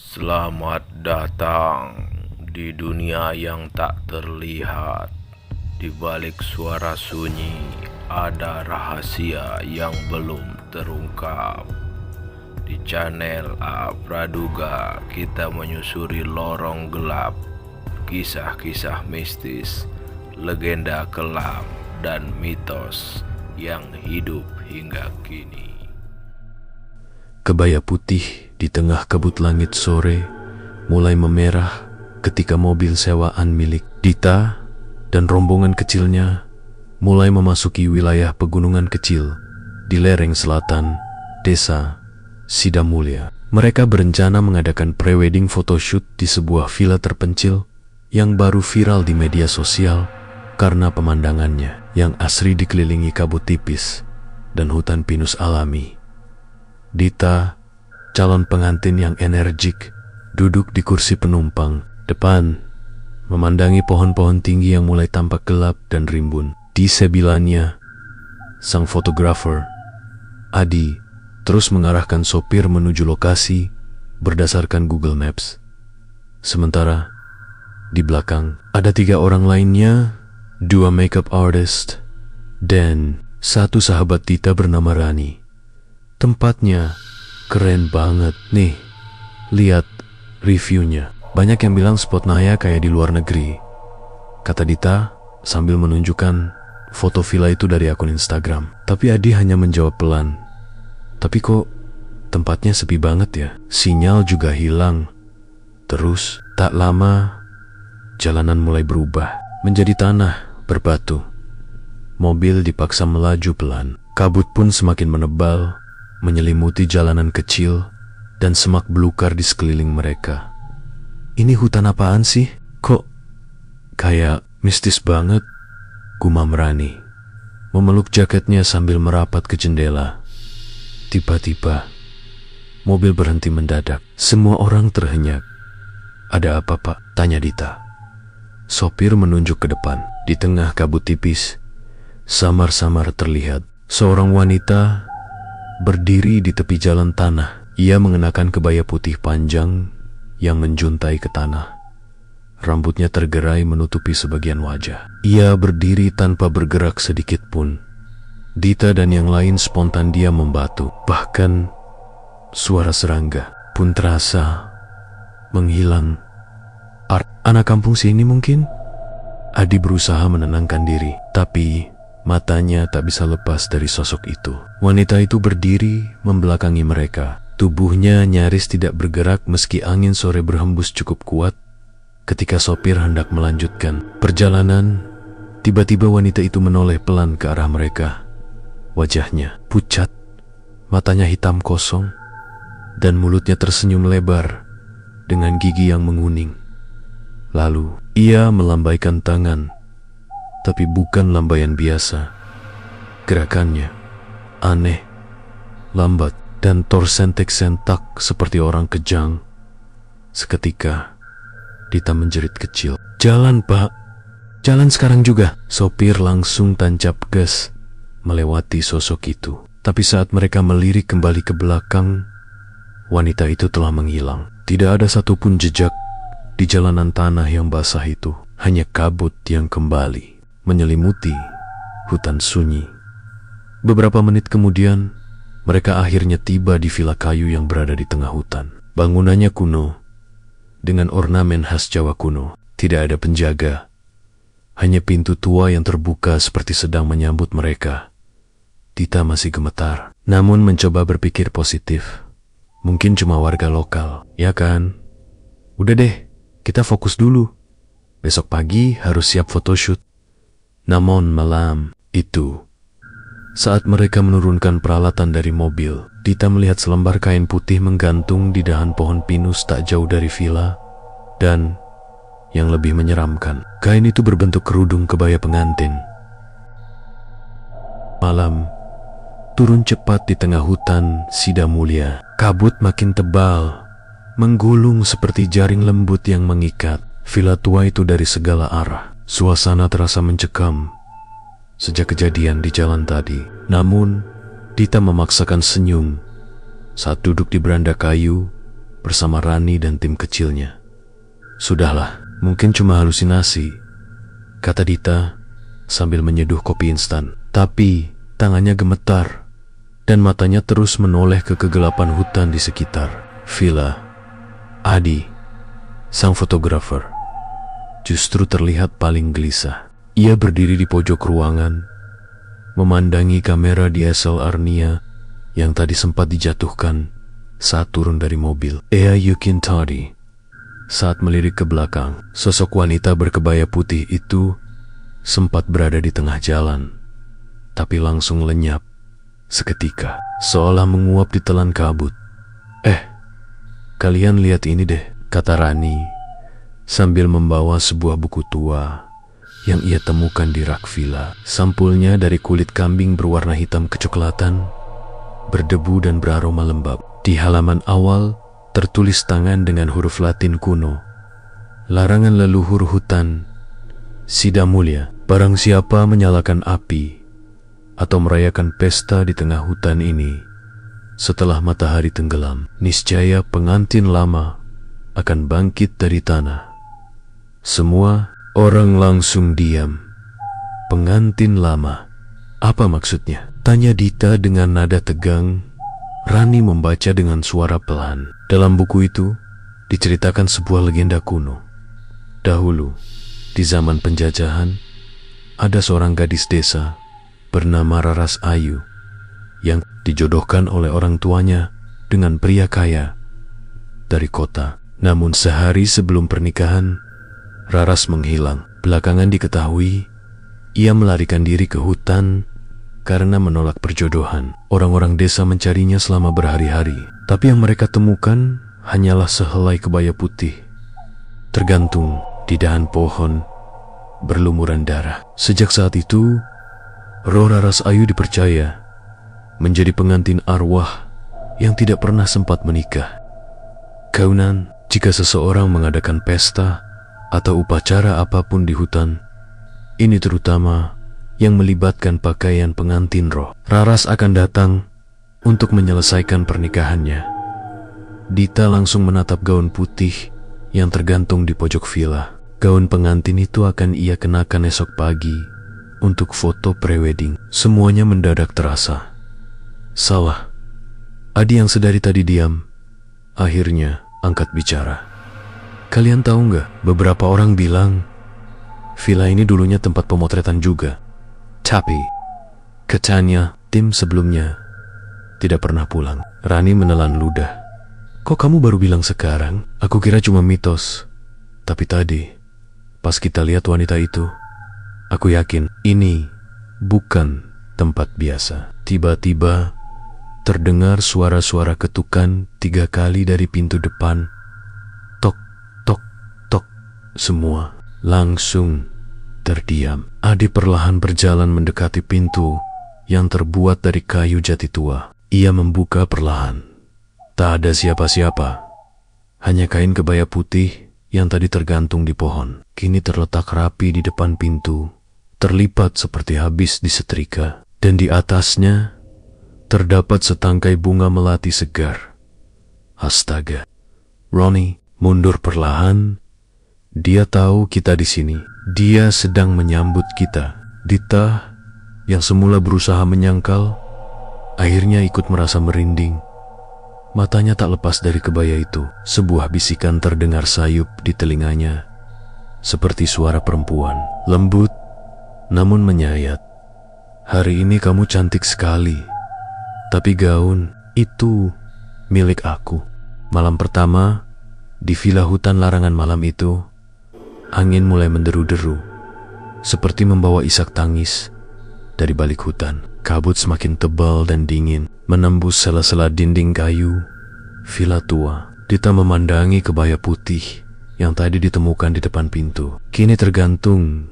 Selamat datang di dunia yang tak terlihat. Di balik suara sunyi, ada rahasia yang belum terungkap. Di channel A Praduga, kita menyusuri lorong gelap, kisah-kisah mistis, legenda kelam, dan mitos yang hidup hingga kini. Kebaya putih di tengah kabut langit sore mulai memerah ketika mobil sewaan milik Dita dan rombongan kecilnya mulai memasuki wilayah pegunungan kecil di lereng selatan desa Sidamulya. Mereka berencana mengadakan pre-wedding photoshoot di sebuah villa terpencil yang baru viral di media sosial karena pemandangannya yang asri dikelilingi kabut tipis dan hutan pinus alami. Dita, calon pengantin yang energik, duduk di kursi penumpang depan, memandangi pohon-pohon tinggi yang mulai tampak gelap dan rimbun. Di sebelahnya, sang fotografer, Adi, terus mengarahkan sopir menuju lokasi berdasarkan Google Maps. Sementara, di belakang, ada 3 orang lainnya, 2 makeup artist, dan 1 sahabat Dita bernama Rani. Tempatnya keren banget nih. Lihat reviewnya. Banyak yang bilang spot Naya kayak di luar negeri, kata Dita sambil menunjukkan foto villa itu dari akun Instagram. Tapi Adi hanya menjawab pelan, tapi kok tempatnya sepi banget ya? Sinyal juga hilang. Terus tak lama jalanan mulai berubah menjadi tanah berbatu. Mobil dipaksa melaju pelan. Kabut pun semakin menebal, menyelimuti jalanan kecil dan semak belukar di sekeliling mereka. Ini hutan apaan sih? Kok kayak mistis banget? Gumam Rani, memeluk jaketnya sambil merapat ke jendela. Tiba-tiba, mobil berhenti mendadak. Semua orang terhenyak. Ada apa, Pak? Tanya Dita. Sopir menunjuk ke depan. Di tengah kabut tipis, samar-samar terlihat seorang wanita berdiri di tepi jalan tanah. Ia mengenakan kebaya putih panjang yang menjuntai ke tanah. Rambutnya tergerai menutupi sebagian wajah. Ia berdiri tanpa bergerak sedikit pun. Dita dan yang lain spontan diam membatu. Bahkan suara serangga pun terasa menghilang. Anak kampung sini mungkin? Adi berusaha menenangkan diri, tapi matanya tak bisa lepas dari sosok itu. Wanita itu berdiri membelakangi mereka. Tubuhnya nyaris tidak bergerak meski angin sore berhembus cukup kuat. Ketika sopir hendak melanjutkan perjalanan, tiba-tiba wanita itu menoleh pelan ke arah mereka. Wajahnya pucat, matanya hitam kosong, dan mulutnya tersenyum lebar dengan gigi yang menguning. Lalu ia melambaikan tangan, tapi bukan lambaian biasa. Gerakannya aneh, lambat, dan tersentak-sentak seperti orang kejang. Seketika Dita menjerit kecil. Jalan, Pak, jalan sekarang juga. Sopir langsung tancap gas melewati sosok itu. Tapi saat mereka melirik kembali ke belakang, wanita itu telah menghilang. Tidak ada satupun jejak di jalanan tanah yang basah itu. Hanya kabut yang kembali menyelimuti hutan sunyi. Beberapa menit kemudian, mereka akhirnya tiba di villa kayu yang berada di tengah hutan. Bangunannya kuno, dengan ornamen khas Jawa kuno. Tidak ada penjaga, hanya pintu tua yang terbuka seperti sedang menyambut mereka. Dita masih gemetar, namun mencoba berpikir positif. Mungkin cuma warga lokal, ya kan? Udah deh, kita fokus dulu. Besok pagi harus siap photoshoot. Namun malam itu, saat mereka menurunkan peralatan dari mobil, Dita melihat selembar kain putih menggantung di dahan pohon pinus tak jauh dari villa. Dan yang lebih menyeramkan, kain itu berbentuk kerudung kebaya pengantin. Malam turun cepat di tengah hutan Sidamulya. Kabut makin tebal, menggulung seperti jaring lembut yang mengikat villa tua itu dari segala arah. Suasana terasa mencekam sejak kejadian di jalan tadi. Namun, Dita memaksakan senyum saat duduk di beranda kayu bersama Rani dan tim kecilnya. Sudahlah, mungkin cuma halusinasi, kata Dita sambil menyeduh kopi instan. Tapi tangannya gemetar dan matanya terus menoleh ke kegelapan hutan di sekitar villa. Adi, sang fotografer, justru terlihat paling gelisah. Ia berdiri di pojok ruangan, memandangi kamera DSLR-nya yang tadi sempat dijatuhkan saat turun dari mobil. Ea Yukin Tadi saat melirik ke belakang. Sosok wanita berkebaya putih itu sempat berada di tengah jalan, tapi langsung lenyap seketika, seolah menguap di telan kabut. Kalian lihat ini deh, kata Rani sambil membawa sebuah buku tua yang ia temukan di rak villa. Sampulnya dari kulit kambing berwarna hitam kecoklatan, berdebu dan beraroma lembab. Di halaman awal tertulis tangan dengan huruf Latin kuno, larangan leluhur hutan Sida Mulia. Barang siapa menyalakan api atau merayakan pesta di tengah hutan ini setelah matahari tenggelam, niscaya pengantin lama akan bangkit dari tanah. Semua orang langsung diam. Pengantin lama, apa maksudnya? Tanya Dita dengan nada tegang. Rani membaca dengan suara pelan. Dalam buku itu diceritakan sebuah legenda kuno. Dahulu, di zaman penjajahan, ada seorang gadis desa bernama Raras Ayu yang dijodohkan oleh orang tuanya dengan pria kaya dari kota. Namun sehari sebelum pernikahan, Raras menghilang. Belakangan diketahui ia melarikan diri ke hutan karena menolak perjodohan. Orang-orang desa mencarinya selama berhari-hari, tapi yang mereka temukan hanyalah sehelai kebaya putih tergantung di dahan pohon berlumuran darah. Sejak saat itu, roh Raras Ayu dipercaya menjadi pengantin arwah yang tidak pernah sempat menikah. Kaunan, jika seseorang mengadakan pesta atau upacara apapun di hutan, ini terutama yang melibatkan pakaian pengantin roh, Raras akan datang untuk menyelesaikan pernikahannya. Dita langsung menatap gaun putih yang tergantung di pojok villa. Gaun pengantin itu akan ia kenakan esok pagi untuk foto prewedding. Semuanya mendadak terasa salah. Adi yang sedari tadi diam, akhirnya angkat bicara. Kalian tahu nggak, beberapa orang bilang villa ini dulunya tempat pemotretan juga. Tapi katanya tim sebelumnya tidak pernah pulang. Rani menelan ludah. Kok kamu baru bilang sekarang? Aku kira cuma mitos. Tapi tadi pas kita lihat wanita itu, aku yakin ini bukan tempat biasa. Tiba-tiba terdengar suara-suara ketukan 3 kali dari pintu depan. Tok, tok, tok. Semua langsung terdiam. Adi perlahan berjalan mendekati pintu yang terbuat dari kayu jati tua. Ia membuka perlahan. Tak ada siapa-siapa. Hanya kain kebaya putih yang tadi tergantung di pohon, kini terletak rapi di depan pintu, terlipat seperti habis disetrika, dan di atasnya terdapat setangkai bunga melati segar. Astaga. Ronnie mundur perlahan. Dia tahu kita di sini. Dia sedang menyambut kita. Dita yang semula berusaha menyangkal, akhirnya ikut merasa merinding. Matanya tak lepas dari kebaya itu. Sebuah bisikan terdengar sayup di telinganya, seperti suara perempuan, lembut namun menyayat. Hari ini kamu cantik sekali, tapi gaun itu milik aku. Malam pertama di villa hutan larangan malam itu, angin mulai menderu-deru, seperti membawa isak tangis dari balik hutan. Kabut semakin tebal dan dingin, menembus sela-sela dinding kayu villa tua. Dita memandangi kebaya putih yang tadi ditemukan di depan pintu, kini tergantung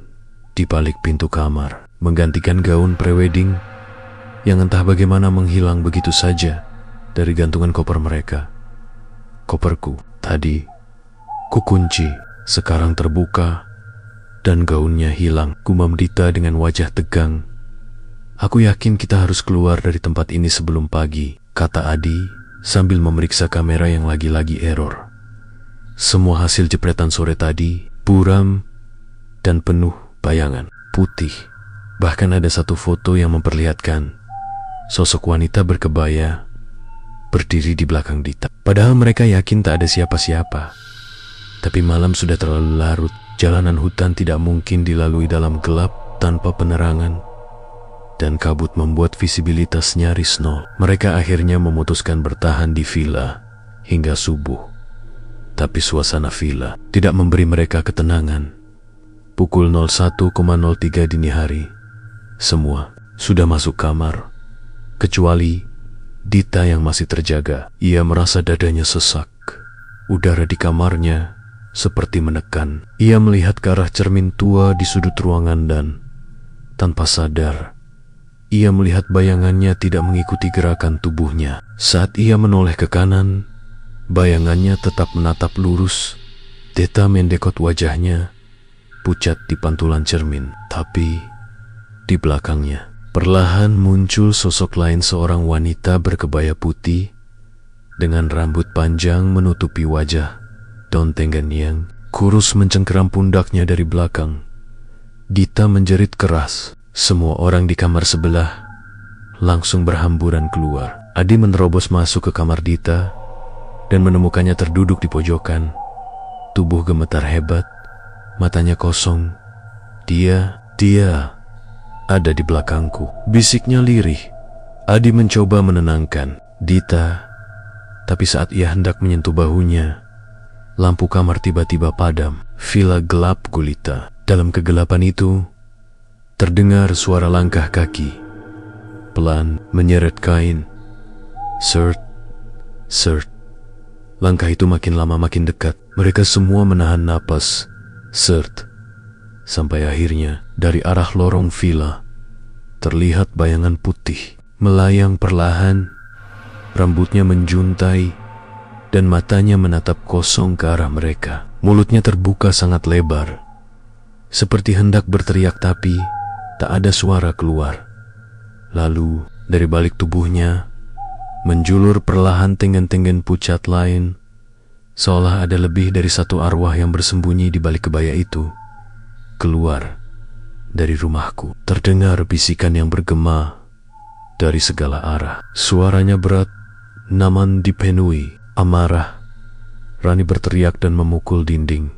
di balik pintu kamar, menggantikan gaun prewedding yang entah bagaimana menghilang begitu saja dari gantungan koper mereka. Koperku tadi kukunci, sekarang terbuka dan gaunnya hilang, gumam Dita dengan wajah tegang. Aku yakin kita harus keluar dari tempat ini sebelum pagi, kata Adi sambil memeriksa kamera yang lagi-lagi error. Semua hasil jepretan sore tadi buram dan penuh bayangan putih. Bahkan ada satu foto yang memperlihatkan sosok wanita berkebaya berdiri di belakang Dita. Padahal mereka yakin tak ada siapa-siapa. Tapi malam sudah terlalu larut. Jalanan hutan tidak mungkin dilalui dalam gelap tanpa penerangan. Dan kabut membuat visibilitas nyaris nol. Mereka akhirnya memutuskan bertahan di villa hingga subuh. Tapi suasana villa tidak memberi mereka ketenangan. Pukul 01.03 dini hari, semua sudah masuk kamar. Kecuali Dita yang masih terjaga. Ia merasa dadanya sesak. Udara di kamarnya seperti menekan. Ia melihat ke arah cermin tua di sudut ruangan dan tanpa sadar, ia melihat bayangannya tidak mengikuti gerakan tubuhnya. Saat ia menoleh ke kanan, bayangannya tetap menatap lurus. Dita mendekot wajahnya, pucat di pantulan cermin. Tapi di belakangnya, perlahan muncul sosok lain, seorang wanita berkebaya putih dengan rambut panjang menutupi wajah. Dontengan yang kurus mencengkeram pundaknya dari belakang. Dita menjerit keras. Semua orang di kamar sebelah langsung berhamburan keluar. Adi menerobos masuk ke kamar Dita dan menemukannya terduduk di pojokan. Tubuh gemetar hebat, matanya kosong. Dia ada di belakangku, bisiknya lirih. Adi mencoba menenangkan Dita, tapi saat ia hendak menyentuh bahunya, lampu kamar tiba-tiba padam. Villa gelap gulita. Dalam kegelapan itu, terdengar suara langkah kaki pelan menyeret kain. Sert. Langkah itu makin lama makin dekat. Mereka semua menahan napas. Sert. Sampai akhirnya dari arah lorong villa terlihat bayangan putih melayang perlahan. Rambutnya menjuntai dan matanya menatap kosong ke arah mereka. Mulutnya terbuka sangat lebar, seperti hendak berteriak tapi tak ada suara keluar. Lalu dari balik tubuhnya menjulur perlahan tenggen-tenggen pucat lain, seolah ada lebih dari satu arwah yang bersembunyi di balik kebaya itu. Keluar dari rumahku, terdengar bisikan yang bergema dari segala arah. Suaranya berat, namun dipenuhi amarah. Rani berteriak dan memukul dinding,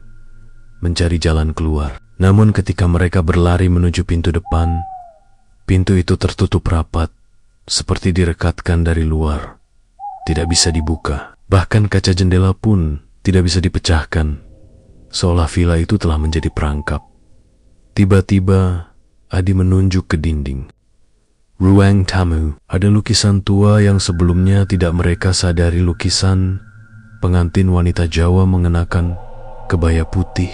mencari jalan keluar. Namun ketika mereka berlari menuju pintu depan, pintu itu tertutup rapat, seperti direkatkan dari luar. Tidak bisa dibuka. Bahkan kaca jendela pun tidak bisa dipecahkan, seolah villa itu telah menjadi perangkap. Tiba-tiba, Adi menunjuk ke dinding. Ruang tamu. Ada lukisan tua yang sebelumnya tidak mereka sadari. Lukisan pengantin wanita Jawa mengenakan kebaya putih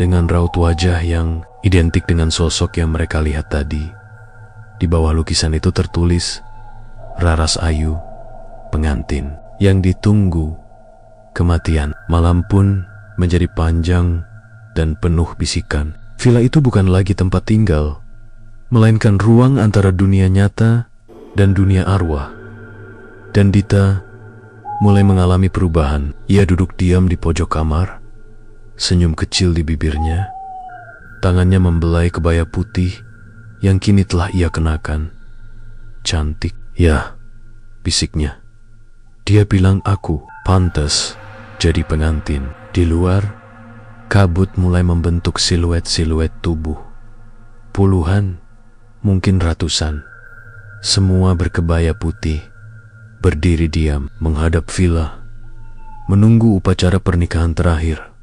dengan raut wajah yang identik dengan sosok yang mereka lihat tadi. Di bawah lukisan itu tertulis, Raras Ayu, pengantin yang ditunggu kematian. Malam pun menjadi panjang dan penuh bisikan. Villa itu bukan lagi tempat tinggal, melainkan ruang antara dunia nyata dan dunia arwah. Dan Dita mulai mengalami perubahan. Ia duduk diam di pojok kamar, senyum kecil di bibirnya. Tangannya membelai kebaya putih yang kini telah ia kenakan. Cantik. Ya, bisiknya. Dia bilang aku pantas jadi pengantin. Di luar, kabut mulai membentuk siluet-siluet tubuh. Puluhan, mungkin ratusan. Semua berkebaya putih, berdiri diam menghadap villa, menunggu upacara pernikahan terakhir.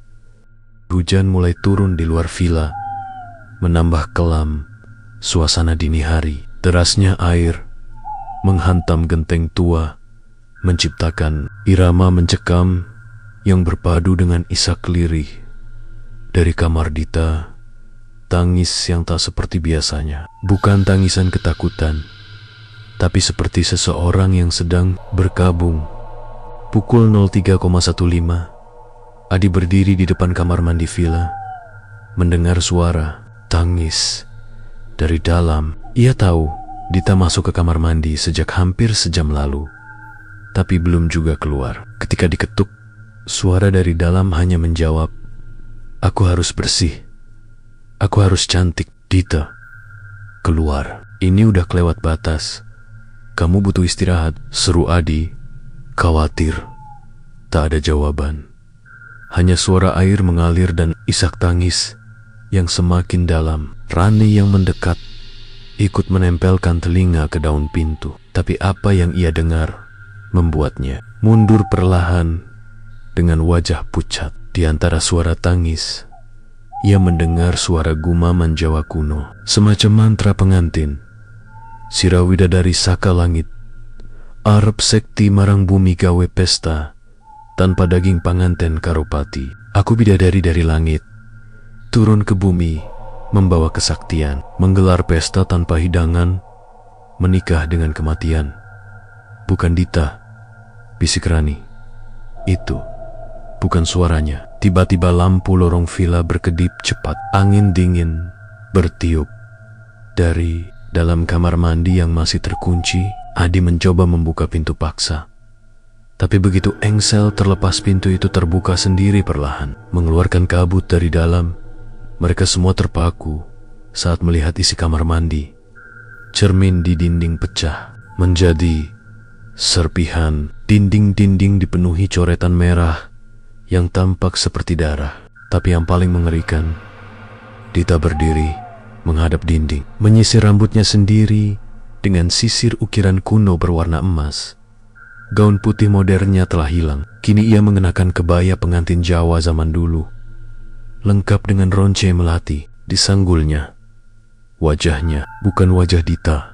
Hujan mulai turun di luar villa, menambah kelam suasana dini hari. Derasnya air menghantam genteng tua, menciptakan irama mencekam yang berpadu dengan isak lirih. Dari kamar Dita, tangis yang tak seperti biasanya. Bukan tangisan ketakutan, tapi seperti seseorang yang sedang berkabung. Pukul 03.15, Adi berdiri di depan kamar mandi villa, mendengar suara tangis dari dalam. Ia tahu Dita masuk ke kamar mandi sejak hampir sejam lalu. tapi belum juga keluar. Ketika diketuk, suara dari dalam hanya menjawab, "Aku harus bersih. Aku harus cantik." "Dita, keluar. Ini udah kelewat batas. Kamu butuh istirahat," seru Adi, khawatir. Tak ada jawaban. Hanya suara air mengalir dan isak tangis yang semakin dalam. Rani yang mendekat ikut menempelkan telinga ke daun pintu. Tapi apa yang ia dengar membuatnya mundur perlahan dengan wajah pucat. Di antara suara tangis, ia mendengar suara gumaman Jawa kuno, semacam mantra pengantin. "Sira widadari saka langit, arep sekti marang bumi gawe pesta, tanpa daging panganten karopati. Aku bidadari dari langit, turun ke bumi, membawa kesaktian, menggelar pesta tanpa hidangan, menikah dengan kematian." "Bukan Dita," bisik Rani. Itu bukan suaranya. Tiba-tiba lampu lorong villa berkedip cepat. Angin dingin bertiup. Dari dalam kamar mandi yang masih terkunci, Adi mencoba membuka pintu paksa. Tapi begitu engsel terlepas, pintu itu terbuka sendiri perlahan, mengeluarkan kabut dari dalam. Mereka semua terpaku saat melihat isi kamar mandi. Cermin di dinding pecah menjadi serpihan. Dinding-dinding dipenuhi coretan merah yang tampak seperti darah. Tapi yang paling mengerikan, Dita berdiri menghadap dinding, menyisir rambutnya sendiri dengan sisir ukiran kuno berwarna emas. Gaun putih modernnya telah hilang. Kini ia mengenakan kebaya pengantin Jawa zaman dulu, lengkap dengan ronce melati di sanggulnya. Wajahnya bukan wajah Dita,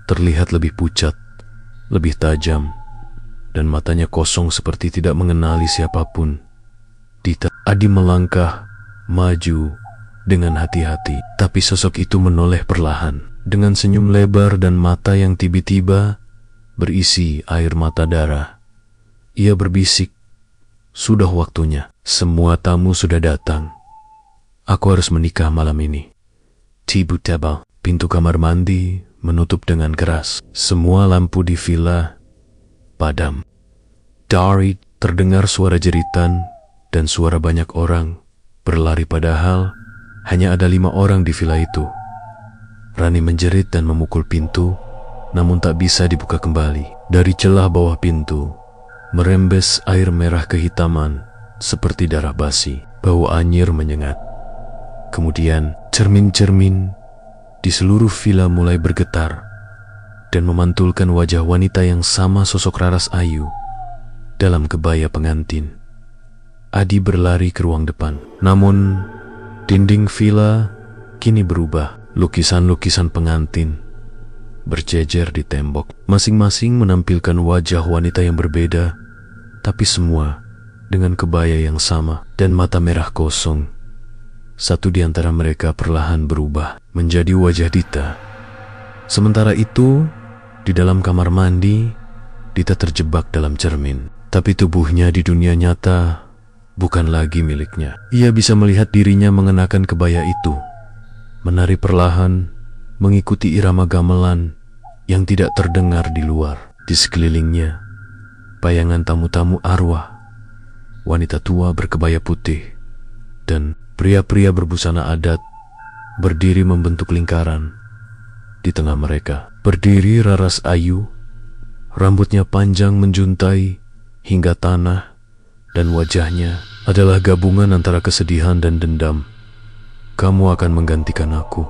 terlihat lebih pucat, lebih tajam, dan matanya kosong seperti tidak mengenali siapapun. Dita. Adi melangkah maju dengan hati-hati, tapi sosok itu menoleh perlahan dengan senyum lebar dan mata yang tiba-tiba berisi air mata darah. Ia berbisik, "Sudah waktunya. Semua tamu sudah datang. Aku harus menikah malam ini." Tiba-tiba pintu kamar mandi menutup dengan keras. Semua lampu di villa padam. Dari terdengar suara jeritan dan suara banyak orang berlari, padahal hanya ada 5 orang di villa itu. Rani menjerit dan memukul pintu, namun tak bisa dibuka kembali. Dari celah bawah pintu merembes air merah kehitaman seperti darah basi. Bau anyir menyengat. Kemudian cermin-cermin di seluruh villa mulai bergetar dan memantulkan wajah wanita yang sama sosok Raras Ayu dalam kebaya pengantin. Adi berlari ke ruang depan, namun dinding villa kini berubah. Lukisan-lukisan pengantin berjejer di tembok, masing-masing menampilkan wajah wanita yang berbeda, tapi semua dengan kebaya yang sama dan mata merah kosong. Satu di antara mereka perlahan berubah menjadi wajah Dita. Sementara itu, di dalam kamar mandi, Dita terjebak dalam cermin. Tapi tubuhnya di dunia nyata bukan lagi miliknya. Ia bisa melihat dirinya mengenakan kebaya itu, menari perlahan, mengikuti irama gamelan yang tidak terdengar di luar. Di sekelilingnya, bayangan tamu-tamu arwah, wanita tua berkebaya putih, dan pria-pria berbusana adat berdiri membentuk lingkaran. Di tengah mereka berdiri Raras Ayu, rambutnya panjang menjuntai hingga tanah, dan wajahnya adalah gabungan antara kesedihan dan dendam. "Kamu akan menggantikan aku.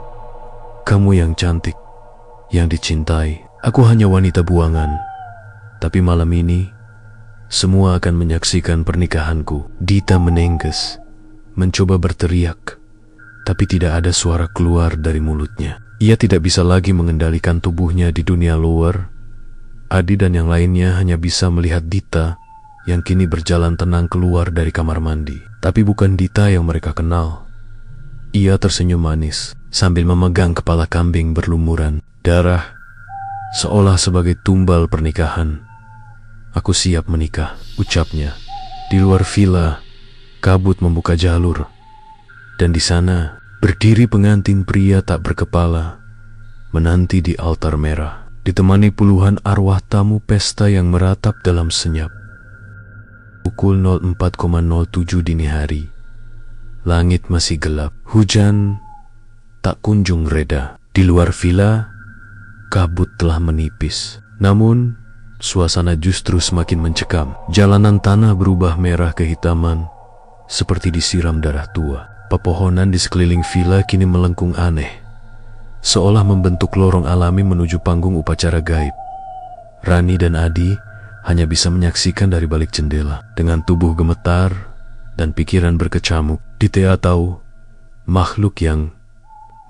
Kamu yang cantik, yang dicintai. Aku hanya wanita buangan. Tapi malam ini, semua akan menyaksikan pernikahanku." Dita menengges, mencoba berteriak, tapi tidak ada suara keluar dari mulutnya. Ia tidak bisa lagi mengendalikan tubuhnya di dunia luar. Adi dan yang lainnya hanya bisa melihat Dita yang kini berjalan tenang keluar dari kamar mandi. Tapi bukan Dita yang mereka kenal. Ia tersenyum manis sambil memegang kepala kambing berlumuran darah, seolah sebagai tumbal pernikahan. "Aku siap menikah," ucapnya. Di luar villa, kabut membuka jalur, dan di sana berdiri pengantin pria tak berkepala, menanti di altar merah. ditemani puluhan arwah tamu pesta yang meratap dalam senyap. Pukul 04.07 dini hari. Langit masih gelap. Hujan tak kunjung reda. Di luar villa, kabut telah menipis. Namun, suasana justru semakin mencekam. Jalanan tanah berubah merah kehitaman, seperti disiram darah tua. Pepohonan di sekeliling villa kini melengkung aneh, seolah membentuk lorong alami menuju panggung upacara gaib. Rani dan Adi hanya bisa menyaksikan dari balik jendela. Dengan tubuh gemetar dan pikiran berkecamuk, Ditya tahu makhluk yang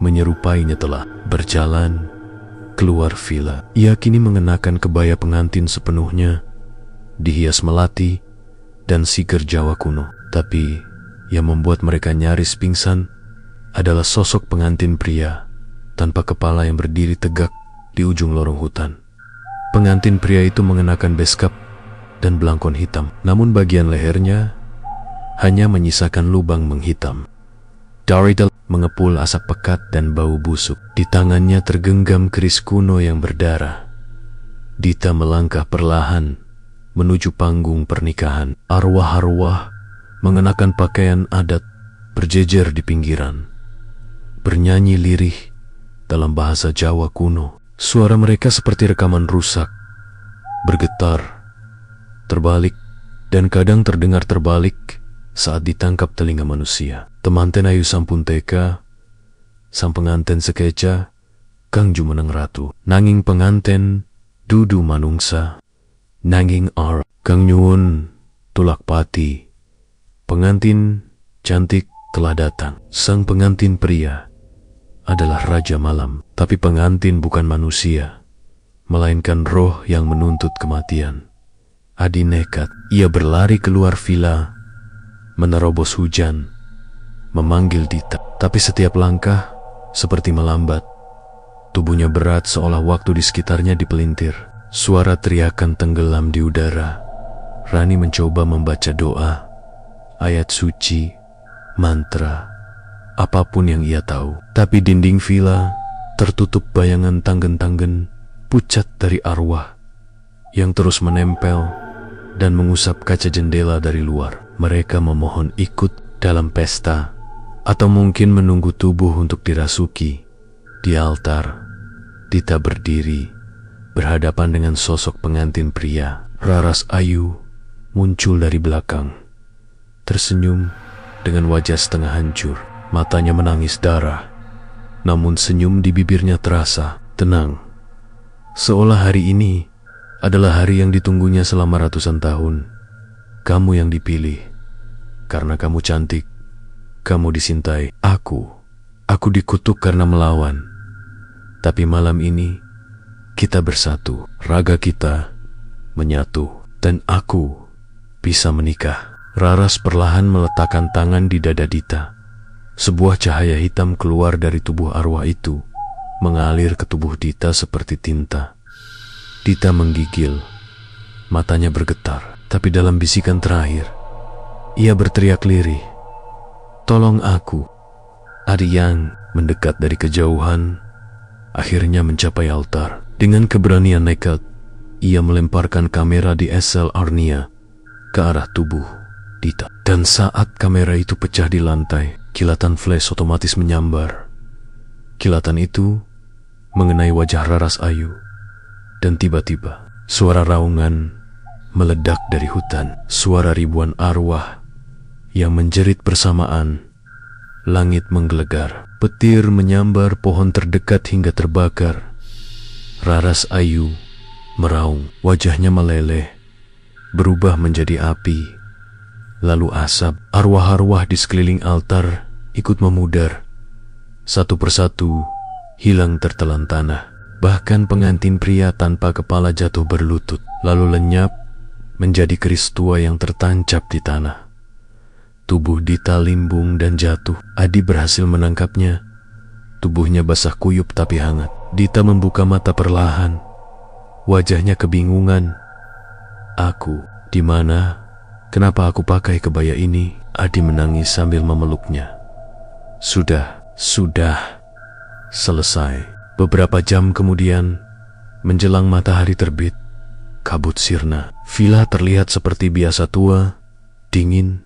menyerupainya telah berjalan keluar villa. Ia kini mengenakan kebaya pengantin sepenuhnya, dihias melati dan siger Jawa kuno. Tapi yang membuat mereka nyaris pingsan adalah sosok pengantin pria tanpa kepala yang berdiri tegak di ujung lorong hutan. Pengantin pria itu mengenakan beskap dan belangkon hitam, namun bagian lehernya hanya menyisakan lubang menghitam. Dari dalam mengepul asap pekat dan bau busuk. Di tangannya tergenggam keris kuno yang berdarah. Dita melangkah perlahan menuju panggung pernikahan. Arwah-arwah mengenakan pakaian adat berjejer di pinggiran, bernyanyi lirih dalam bahasa Jawa kuno. Suara mereka seperti rekaman rusak, bergetar, terbalik, dan kadang terdengar terbalik saat ditangkap telinga manusia. Temanten ayu sampun teka, sang penganten sekeca, kang jumeneng ratu. Nanging penganten dudu manungsa, nanging ar kang nyuwun tulak pati. Pengantin cantik telah datang. Sang pengantin pria adalah Raja Malam, tapi pengantin bukan manusia, melainkan roh yang menuntut kematian. Adi nekat. Ia berlari keluar villa, menerobos hujan, memanggil Dita. Tapi setiap langkah seperti melambat. Tubuhnya berat seolah waktu di sekitarnya dipelintir. Suara teriakan tenggelam di udara. Rani mencoba membaca doa, ayat suci, mantra, apapun yang ia tahu. Tapi dinding villa tertutup bayangan tanggen-tanggen pucat dari arwah yang terus menempel dan mengusap kaca jendela dari luar. Mereka memohon ikut dalam pesta, atau mungkin menunggu tubuh untuk dirasuki. Di altar, Dita berdiri, berhadapan dengan sosok pengantin pria. Raras Ayu muncul dari belakang, tersenyum dengan wajah setengah hancur. Matanya menangis darah, namun senyum di bibirnya terasa tenang, seolah hari ini adalah hari yang ditunggunya selama ratusan tahun. Kamu yang dipilih, karena kamu cantik, kamu disintai. Aku dikutuk karena melawan. Tapi malam ini, kita bersatu. Raga kita menyatu, dan aku bisa menikah. Raras perlahan meletakkan tangan di dada Dita. Sebuah cahaya hitam keluar dari tubuh arwah itu, mengalir ke tubuh Dita seperti tinta. Dita menggigil, matanya bergetar, tapi dalam bisikan terakhir, ia berteriak lirih, "Tolong aku." Aryan mendekat dari kejauhan, akhirnya mencapai altar. Dengan keberanian nekat, ia melemparkan kamera DSLR Nia ke arah tubuh Dita. Dan saat kamera itu pecah di lantai, kilatan flash otomatis menyambar. Kilatan itu mengenai wajah Raras Ayu, dan tiba-tiba suara raungan meledak dari hutan. Suara ribuan arwah yang menjerit bersamaan. Langit menggelegar, petir menyambar pohon terdekat hingga terbakar. Raras Ayu meraung, wajahnya meleleh, berubah menjadi api, lalu asap. Arwah-arwah di sekeliling altar ikut memudar, satu persatu hilang tertelan tanah. Bahkan pengantin pria tanpa kepala jatuh berlutut, lalu lenyap menjadi keris tua yang tertancap di tanah. Tubuh Dita limbung dan jatuh. Adi berhasil menangkapnya. Tubuhnya basah kuyup tapi hangat. Dita membuka mata perlahan. Wajahnya kebingungan. "Aku, di mana? Kenapa aku pakai kebaya ini?" Adi menangis sambil memeluknya. Sudah selesai. Beberapa jam kemudian, Menjelang matahari terbit, kabut sirna. Villa terlihat seperti biasa tua, dingin,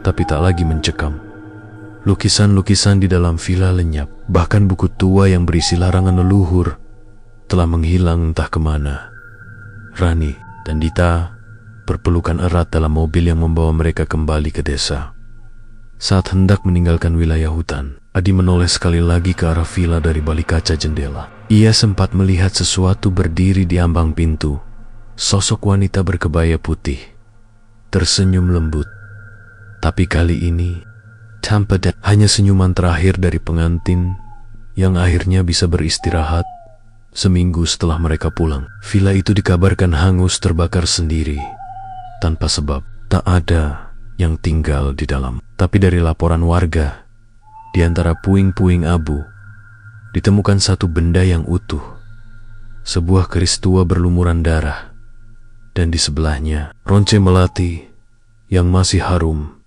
tapi tak lagi mencekam. Lukisan-lukisan di dalam villa lenyap, bahkan buku tua yang berisi larangan leluhur telah menghilang entah kemana. Rani dan Dita berpelukan erat dalam mobil yang membawa mereka kembali ke desa. Saat hendak meninggalkan wilayah hutan, Adi menoleh sekali lagi ke arah villa dari balik kaca jendela. Ia sempat melihat sesuatu berdiri di ambang pintu. Sosok wanita berkebaya putih, tersenyum lembut. Tapi kali ini, tanpa hanya senyuman terakhir dari pengantin yang akhirnya bisa beristirahat seminggu setelah mereka pulang. Villa itu dikabarkan hangus terbakar sendiri, tanpa sebab. Tak ada yang tinggal di dalam. Tapi dari laporan warga, di antara puing-puing abu, ditemukan satu benda yang utuh. Sebuah keris tua berlumuran darah. Dan di sebelahnya, ronce melati yang masih harum